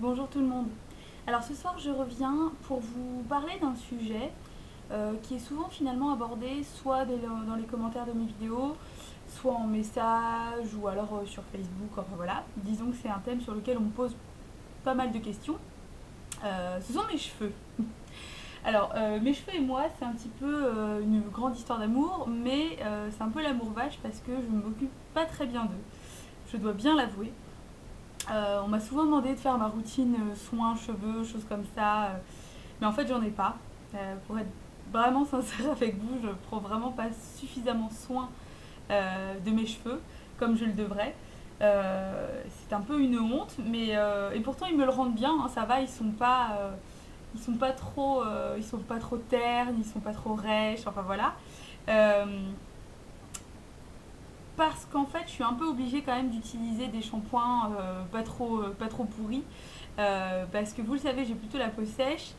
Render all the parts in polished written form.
Bonjour tout le monde. Alors ce soir je reviens pour vous parler d'un sujet qui est souvent finalement abordé soit dans les commentaires de mes vidéos, soit en message ou alors sur Facebook, enfin voilà. Disons que c'est un thème sur lequel on me pose pas mal de questions. Ce sont mes cheveux. Alors mes cheveux et moi c'est un petit peu une grande histoire d'amour, mais c'est un peu l'amour vache parce que je ne m'occupe pas très bien d'eux. Je dois bien l'avouer. On m'a souvent demandé de faire ma routine soins, cheveux, choses comme ça. Mais en fait, j'en ai pas. Pour être vraiment sincère avec vous, je prends vraiment pas suffisamment soin de mes cheveux comme je le devrais. C'est un peu une honte, mais et pourtant ils me le rendent bien. Hein, ça va, ils sont pas trop ternes, ils sont pas trop rêches. Enfin voilà. Euh, Parce qu'en fait, je suis un peu obligée quand même d'utiliser des shampoings pas trop pourris. Parce que vous le savez, j'ai plutôt la peau sèche,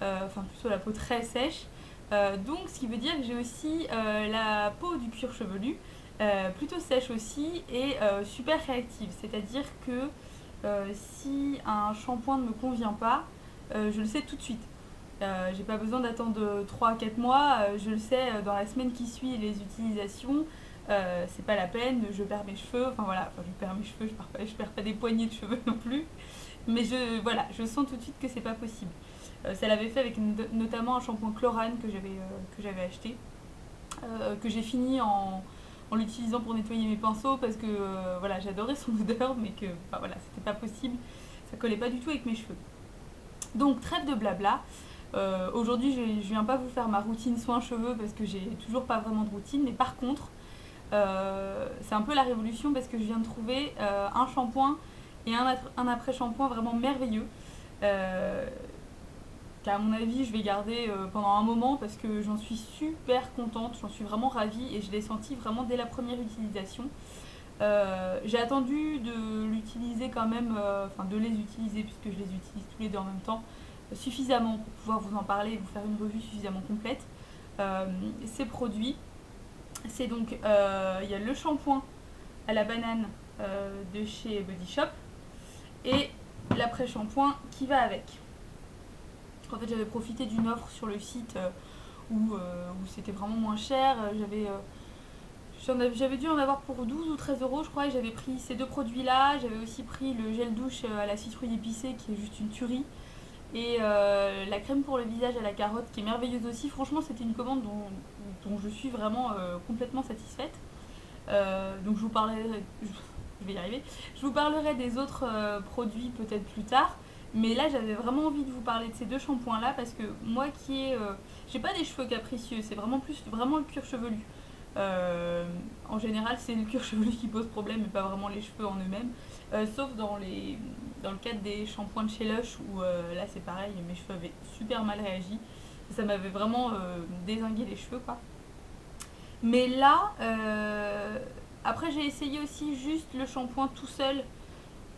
enfin plutôt la peau très sèche. Donc, ce qui veut dire que j'ai aussi la peau du cuir chevelu, plutôt sèche aussi et super réactive. C'est-à-dire que si un shampoing ne me convient pas, je le sais tout de suite. J'ai pas besoin d'attendre 3 à 4 mois, je le sais dans la semaine qui suit les utilisations. C'est pas la peine, je perds mes cheveux, enfin voilà, enfin, je perds mes cheveux, je perds pas des poignées de cheveux non plus, mais voilà, je sens tout de suite que c'est pas possible. Ça l'avait fait avec notamment un shampoing Chlorane que j'avais acheté, que j'ai fini en l'utilisant pour nettoyer mes pinceaux parce que voilà, j'adorais son odeur, mais que enfin, voilà, c'était pas possible, ça collait pas du tout avec mes cheveux. Donc trêve de blabla. Aujourd'hui, je viens pas vous faire ma routine soins cheveux parce que j'ai toujours pas vraiment de routine, mais par contre, c'est un peu la révolution parce que je viens de trouver un shampoing et un après-shampoing vraiment merveilleux. Euh, Qu'à mon avis, je vais garder pendant un moment parce que j'en suis super contente, j'en suis vraiment ravie et je l'ai senti vraiment dès la première utilisation. J'ai attendu de l'utiliser quand même, enfin de les utiliser puisque je les utilise tous les deux en même temps, suffisamment pour pouvoir vous en parler et vous faire une revue suffisamment complète. Ces produits, c'est donc, il y a le shampoing à la banane de chez Body Shop et l'après-shampoing qui va avec. En fait, j'avais profité d'une offre sur le site où c'était vraiment moins cher. J'avais dû en avoir pour 12 ou 13 euros, je crois, et j'avais pris ces deux produits-là. J'avais aussi pris le gel douche à la citrouille épicée, qui est juste une tuerie, et la crème pour le visage à la carotte, qui est merveilleuse aussi. Franchement, c'était une commande dont je suis vraiment complètement satisfaite. Donc je vais y arriver. Je vous parlerai des autres produits peut-être plus tard. Mais là, j'avais vraiment envie de vous parler de ces deux shampoings-là parce que moi j'ai pas des cheveux capricieux, c'est vraiment plus vraiment le cuir chevelu. En général, c'est le cuir chevelu qui pose problème et pas vraiment les cheveux en eux-mêmes. Sauf dans le cadre des shampoings de chez Lush où là c'est pareil, mes cheveux avaient super mal réagi. Ça m'avait vraiment dézingué les cheveux quoi. Mais là, après j'ai essayé aussi juste le shampoing tout seul,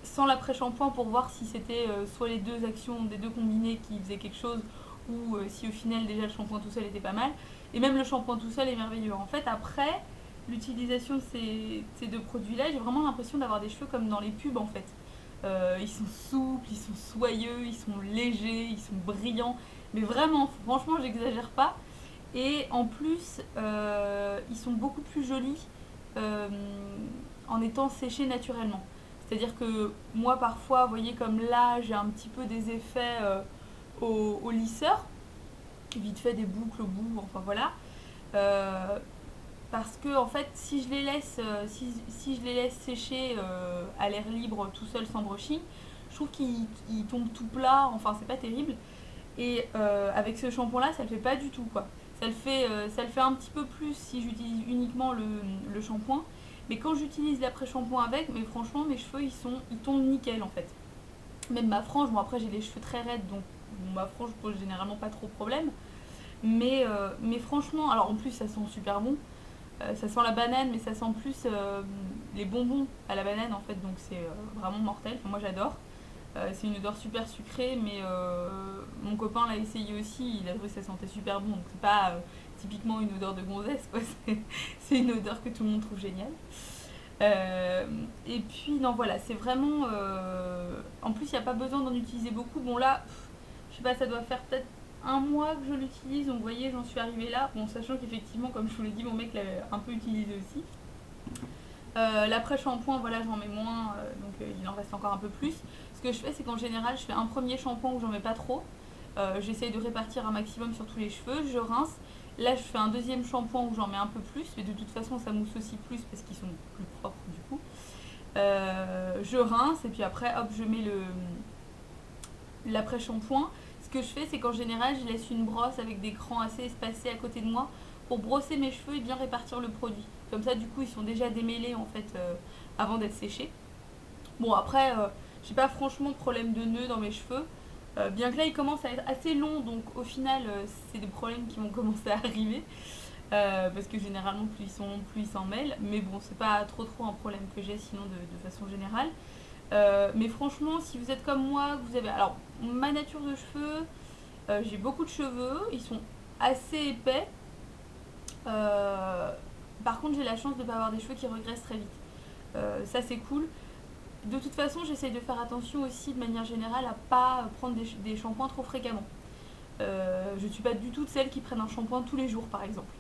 sans l'après-shampoing pour voir si c'était soit les deux actions des deux combinés qui faisaient quelque chose ou si au final déjà le shampoing tout seul était pas mal. Et même le shampoing tout seul est merveilleux. En fait, après l'utilisation de ces deux produits-là, j'ai vraiment l'impression d'avoir des cheveux comme dans les pubs en fait. Ils sont souples, ils sont soyeux, ils sont légers, ils sont brillants. Mais vraiment, franchement, j'exagère pas. Et en plus, ils sont beaucoup plus jolis euh, en étant séchés naturellement. C'est-à-dire que moi, parfois, vous voyez, comme là, j'ai un petit peu des effets au lisseur, vite fait des boucles au bout, enfin voilà. Euh, Parce que, en fait, si je les laisse sécher à l'air libre tout seul sans brushing, je trouve qu'ils tombent tout plat, enfin, c'est pas terrible. Et avec ce shampoing là, ça le fait pas du tout quoi. Ça le fait un petit peu plus si j'utilise uniquement le shampoing. Mais quand j'utilise l'après-shampoing avec, mais franchement, mes cheveux ils tombent nickel en fait. Même ma frange, bon après j'ai les cheveux très raides donc bon, ma frange pose généralement pas trop de problème. Mais franchement, alors en plus ça sent super bon. Ça sent la banane, mais ça sent plus les bonbons à la banane en fait, donc c'est vraiment mortel. Enfin, moi j'adore. C'est une odeur super sucrée, mais mon copain l'a essayé aussi, il a trouvé que ça sentait super bon. Donc c'est pas typiquement une odeur de gonzesse, quoi. C'est une odeur que tout le monde trouve géniale. Euh, et puis non voilà, c'est vraiment... En plus, il n'y a pas besoin d'en utiliser beaucoup. Bon là, je sais pas, ça doit faire peut-être un mois que je l'utilise, donc vous voyez, j'en suis arrivée là. Bon, sachant qu'effectivement, comme je vous l'ai dit, mon mec l'avait un peu utilisé aussi. L'après-shampoing, voilà, j'en mets moins, donc il en reste encore un peu plus. Ce que je fais, c'est qu'en général, je fais un premier shampoing où j'en mets pas trop. J'essaye de répartir un maximum sur tous les cheveux, je rince. Là, je fais un deuxième shampoing où j'en mets un peu plus, mais de toute façon, ça mousse aussi plus parce qu'ils sont plus propres du coup. Je rince et puis après, hop, je mets l'après-shampoing. Ce que je fais, c'est qu'en général, je laisse une brosse avec des crans assez espacés à côté de moi pour brosser mes cheveux et bien répartir le produit. Comme ça, du coup, ils sont déjà démêlés en fait avant d'être séchés. Bon, après, j'ai pas franchement de problème de nœuds dans mes cheveux. Bien que là, ils commencent à être assez longs, donc au final, c'est des problèmes qui vont commencer à arriver. Parce que généralement, plus ils sont longs, plus ils s'en mêlent. Mais bon, c'est pas trop un problème que j'ai sinon de façon générale. Mais franchement, si vous êtes comme moi, que vous avez. Alors, ma nature de cheveux, j'ai beaucoup de cheveux, ils sont assez épais. Euh, Par contre, j'ai la chance de ne pas avoir des cheveux qui regressent très vite. Ça, c'est cool. De toute façon, j'essaye de faire attention aussi de manière générale à pas prendre des shampoings trop fréquemment. Je ne suis pas du tout de celles qui prennent un shampoing tous les jours, par exemple.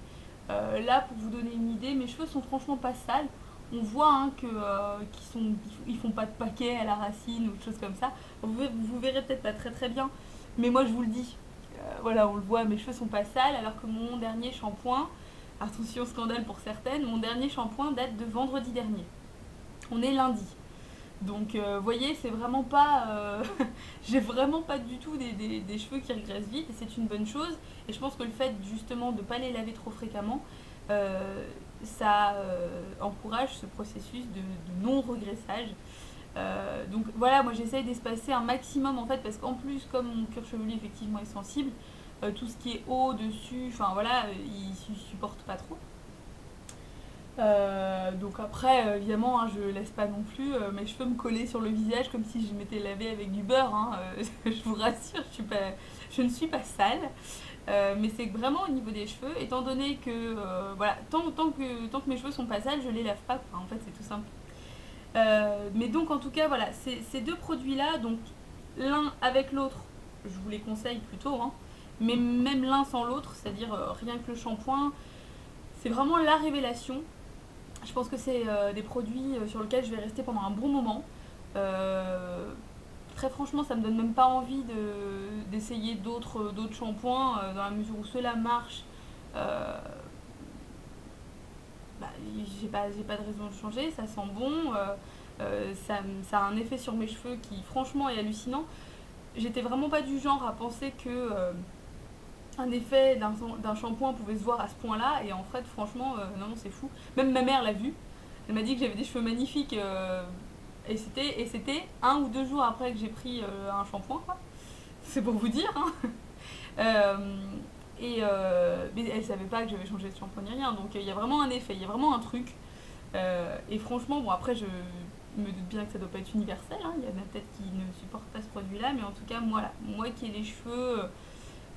Là, pour vous donner une idée, mes cheveux sont franchement pas sales. On voit hein, qu'ils font pas de paquet à la racine ou des choses comme ça. Vous verrez peut-être pas très bien, mais moi je vous le dis. Voilà, on le voit, mes cheveux sont pas sales, alors que mon dernier shampoing, attention scandale pour certaines, mon dernier shampoing date de vendredi dernier. On est lundi. Donc, vous voyez, c'est vraiment pas. J'ai vraiment pas du tout des cheveux qui regressent vite et c'est une bonne chose. Et je pense que le fait justement de ne pas les laver trop fréquemment, ça encourage ce processus de non-regressage. Donc voilà, moi j'essaye d'espacer un maximum en fait, parce qu'en plus, comme mon cuir chevelu effectivement est sensible, tout ce qui est haut, dessus, enfin voilà, il supporte pas trop. Donc après, évidemment, hein, je laisse pas non plus mes cheveux me coller sur le visage comme si je m'étais lavé avec du beurre. Hein, je vous rassure, je ne suis pas sale. Mais c'est vraiment au niveau des cheveux, étant donné que voilà, tant que mes cheveux sont pas sales, je les lave pas. Quoi. En fait, c'est tout simple. Mais donc, en tout cas, voilà, ces deux produits-là, donc l'un avec l'autre, je vous les conseille plutôt. Hein, mais même l'un sans l'autre, c'est-à-dire rien que le shampoing, c'est vraiment la révélation. Je pense que c'est des produits sur lesquels je vais rester pendant un bon moment. Euh, Très franchement, ça me donne même pas envie d'essayer d'autres shampoings dans la mesure où ceux-là marchent. Euh, Bah, j'ai pas de raison de changer, ça sent bon, ça a un effet sur mes cheveux qui franchement est hallucinant. J'étais vraiment pas du genre à penser que un effet d'un shampoing pouvait se voir à ce point-là, et en fait, franchement, non, c'est fou. Même ma mère l'a vu. Elle m'a dit que j'avais des cheveux magnifiques, et c'était 1 ou 2 jours après que j'ai pris un shampoing, quoi. C'est pour vous dire, hein. Euh, mais elle savait pas que j'avais changé de shampoing ni rien, donc il y a vraiment un effet, il y a vraiment un truc. Et franchement, bon, après, je me doute bien que ça doit pas être universel, hein. Il y en a peut-être qui ne supportent pas ce produit-là, mais en tout cas, moi qui ai les cheveux.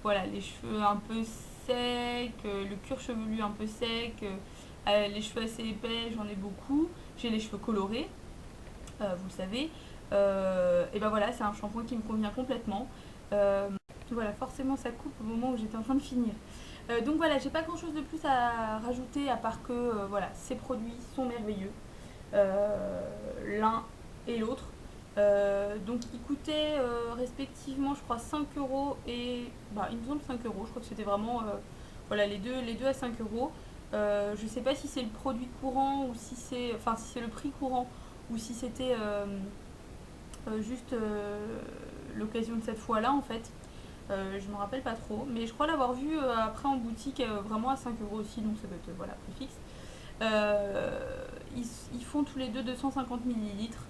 Voilà, les cheveux un peu secs, le cuir chevelu un peu sec, les cheveux assez épais, j'en ai beaucoup. J'ai les cheveux colorés, vous le savez. Et ben voilà, c'est un shampoing qui me convient complètement. Euh, voilà, forcément ça coupe au moment où j'étais en train de finir. Donc voilà, j'ai pas grand chose de plus à rajouter à part que voilà, ces produits sont merveilleux, l'un et l'autre. Donc ils coûtaient respectivement, je crois, 5 euros et. Bah, il me semble 5 euros. Je crois que c'était vraiment. Voilà, les deux à 5 euros. Je sais pas si c'est le produit courant ou si c'est. Enfin, si c'est le prix courant ou si c'était juste l'occasion de cette fois-là en fait. Je me rappelle pas trop. Mais je crois l'avoir vu après en boutique vraiment à 5 euros aussi. Donc ça doit être voilà, prix fixe. Ils font tous les deux 250 millilitres.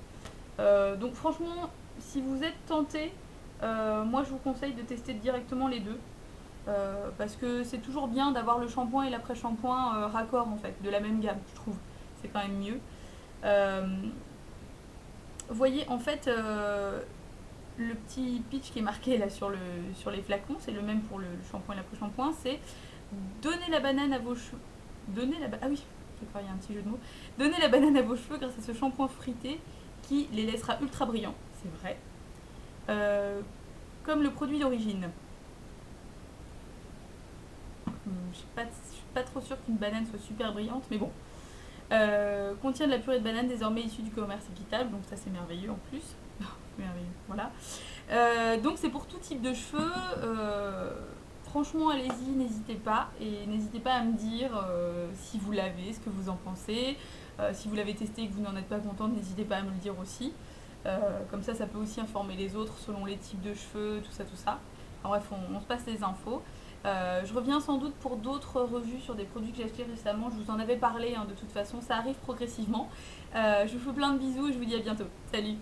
Donc franchement, si vous êtes tenté, moi je vous conseille de tester directement les deux. Parce que c'est toujours bien d'avoir le shampoing et l'après-shampoing raccord en fait, de la même gamme, je trouve. C'est quand même mieux. Euh, Vous voyez, en fait, le petit pitch qui est marqué là sur les flacons, c'est le même pour le shampoing et l'après-shampoing, c'est donner la banane à vos cheveux. Ah oui, D'accord, il y a un petit jeu de mots. Donnez la banane à vos cheveux grâce à ce shampoing fruité qui les laissera ultra brillants. C'est vrai. Euh, Comme le produit d'origine. Je suis pas trop sûre qu'une banane soit super brillante, mais bon. Contient de la purée de banane désormais issue du commerce équitable, donc ça c'est merveilleux en plus. Merveilleux, voilà. Donc c'est pour tout type de cheveux. Franchement, allez-y, n'hésitez pas. Et n'hésitez pas à me dire si vous l'avez, ce que vous en pensez. Si vous l'avez testé et que vous n'en êtes pas contente, n'hésitez pas à me le dire aussi. Comme ça peut aussi informer les autres selon les types de cheveux, tout ça, tout ça. En bref, on se passe les infos. Je reviens sans doute pour d'autres revues sur des produits que j'ai achetés récemment. Je vous en avais parlé, hein, de toute façon, ça arrive progressivement. Je vous fais plein de bisous et je vous dis à bientôt. Salut!